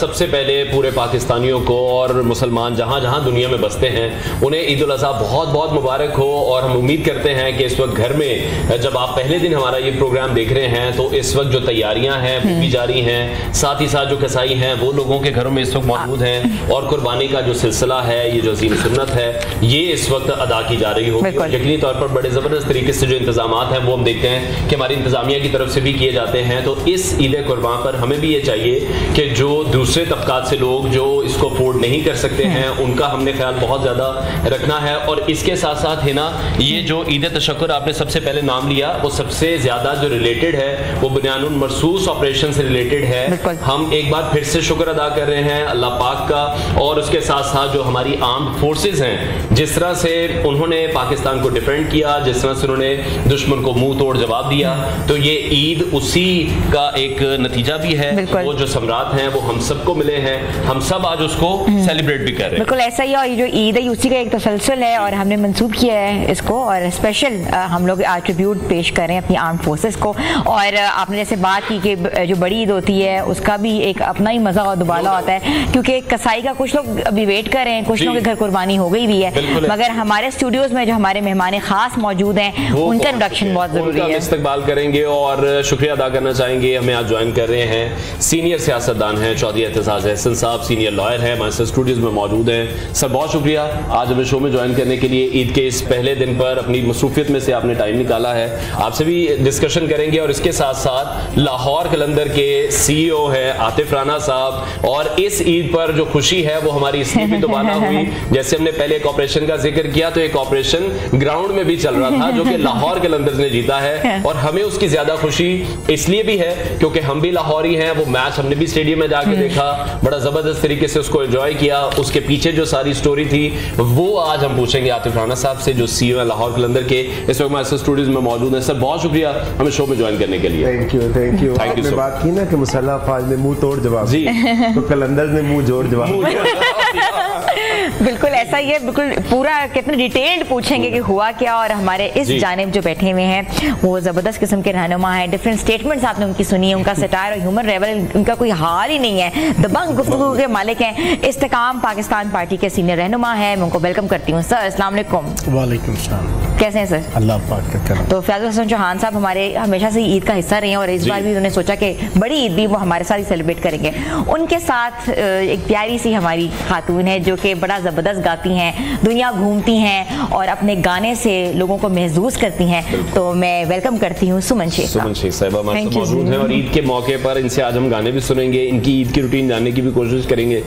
सबसे पहले पूरे पाकिस्तानियों को और मुसलमान जहाँ जहाँ दुनिया में बसते हैं उन्हें ईद उल अज़हा बहुत बहुत मुबारक हो। और हम उम्मीद करते हैं कि इस वक्त घर में जब आप पहले दिन हमारा ये प्रोग्राम देख रहे हैं तो इस वक्त जो तैयारियां हैं वो भी जारी हैं, साथ ही साथ जो कसाई हैं वो लोगों के घरों में इस वक्त मौजूद हैं और कुर्बानी का जो सिलसिला है, ये जो अज़ीम सुन्नत है, ये इस वक्त अदा की जा रही होगी। यकीनी तौर पर बड़े ज़बरदस्त तरीके से जो इंतजाम हैं वो हम देखते हैं कि हमारी इंतजामिया की तरफ से भी किए जाते हैं। तो इस ईद कुर्बान पर हमें भी ये चाहिए कि जो दूसरे तबकात से लोग जो इसको अफोर्ड नहीं कर सकते हैं उनका हमने ख्याल बहुत ज़्यादा रखना है। और इसके साथ साथ है ना, ये जो ईद तशक्कुर आपने सबसे पहले नाम लिया, वो सबसे ज़्यादा जो रिलेटेड है वो बुनियानुल मरसूस ऑपरेशन से रिलेटेड है। हम एक बार फिर से शुक्र अदा कर रहे हैं अल्लाह पाक का, और उसके साथ साथ जो हमारी आर्म्ड फोर्सेस हैं, जिस तरह से उन्होंने पाकिस्तान को डिफेंड किया, जिस तरह से उन्होंने दुश्मन को मुंह तोड़ जवाब दिया, तो ये ईद उसी का एक नतीजा भी है। वो जो सम्राट हैं वो हम सबको मिले हैं, हम सब आज उसको सेलिब्रेट भी कर रहे हैं। बिल्कुल ऐसा ही, और ये जो ईद है उसी का एक तसलसल है और हमने मंसूब किया है इसको, और स्पेशल हम लोग आज ट्रिब्यूट पेश कर रहे हैं अपनी आर्म्ड फोर्सेस को। और आपने जैसे बात की कि जो बड़ी ईद होती है उसका भी एक अपना ही मजा और दुबाला होता है, क्योंकि कसाई का कुछ लोग अभी वेट कर रहे हैं, कुछ लोगों के घर कुर्बानी हो गई भी है, मगर हमारे स्टूडियोज में जो हमारे मेहमान खास मौजूद हैं उनका इंट्रोडक्शन बहुत जरूरी है। इस्तकबाल करेंगे और शुक्रिया अदा करना चाहेंगे। हमें आज ज्वाइन कर रहे हैं सीनियर सियासतदान हैं चौधरी एहतसास अहसन साहब, सीनियर लॉयर हैं, हमारे स्टूडियोज में मौजूद हैं। सर बहुत शुक्रिया आज हमें शो में ज्वाइन करने के लिए। ईद के इस पहले दिन पर अपनी मसरूफियत में से आपने टाइम निकाला है, आपसे भी डिस्कशन करेंगे। और इसके साथ साथ लाहौर कलंदर के CEO हैं आतिफ राना साहब, और इस ईद पर जो खुशी है वो हमारी इसलिए भी दोबारा हुई, जैसे हमने पहले एक ऑपरेशन का जिक्र किया तो एक ऑपरेशन ग्राउंड में भी चल रहा था जो कि लाहौर कलंदर ने जीता है, और हमें उसकी ज्यादा खुशी इसलिए भी है क्योंकि हम भी लाहौरी हैं। वो मैच हमने भी स्टेडियम में जाके देखा, बड़ा जबरदस्त तरीके से उसको एंजॉय किया। उसके पीछे जो सारी स्टोरी थी वो आज हम पूछेंगे आतिफ राना साहब से, जो CEO है लाहौर कलंदर के। इस वक्त हमारे स्टूडियोज में मौजूद है। सर बहुत शुक्रिया हमें शो में ज्वाइन करने के लिए। Thank you. आपने बात की ना कि मुसल्ला अफवाज ने मुंह तोड़ जवाब जी, तो कलंदर ने मुंह जोड़ जवाब बिल्कुल ऐसा ही है, बिल्कुल पूरा कितने डिटेल्ड पूछेंगे कि हुआ क्या। और हमारे इस जानिब जो बैठे हुए हैं वो जबरदस्त किस्म के रहनुमा हैं, डिफरेंट स्टेटमेंट्स आपने उनकी सुनी है, उनका सटायर और ह्यूमर लेवल उनका कोई हाल ही नहीं है, दबंग गुफ्तगू के मालिक हैं। इस्तेकाम पाकिस्तान पार्टी के सीनियर रहनुमा हैं, मैं उनको वेलकम करती हूँ। सर अस्सलाम वालेकुम। वालेकुम सलाम। कैसे हैं सर? अल्लाह पाक का करम। तो फैज़ल हसन चौहान साहब हमारे हमेशा से ईद का हिस्सा रहे हैं और इस बार भी उन्होंने सोचा कि बड़ी ईद भी वो हमारे साथ ही सेलिब्रेट करेंगे। उनके साथ एक प्यारी सी हमारी खातून है जो कि बड़ा ज़बरदस्त गाती हैं, दुनिया घूमती हैं और अपने गाने से लोगों को महसूस करती हैं। तो मैं वेलकम करती हूँ सुमन शेख। सुमन शेख साहिबा हमारे साथ मौजूद हैं और ईद के मौके पर इनसे आज हम गाने भी सुनेंगे, इनकी ईद की रूटीन जानने की भी कोशिश करेंगे।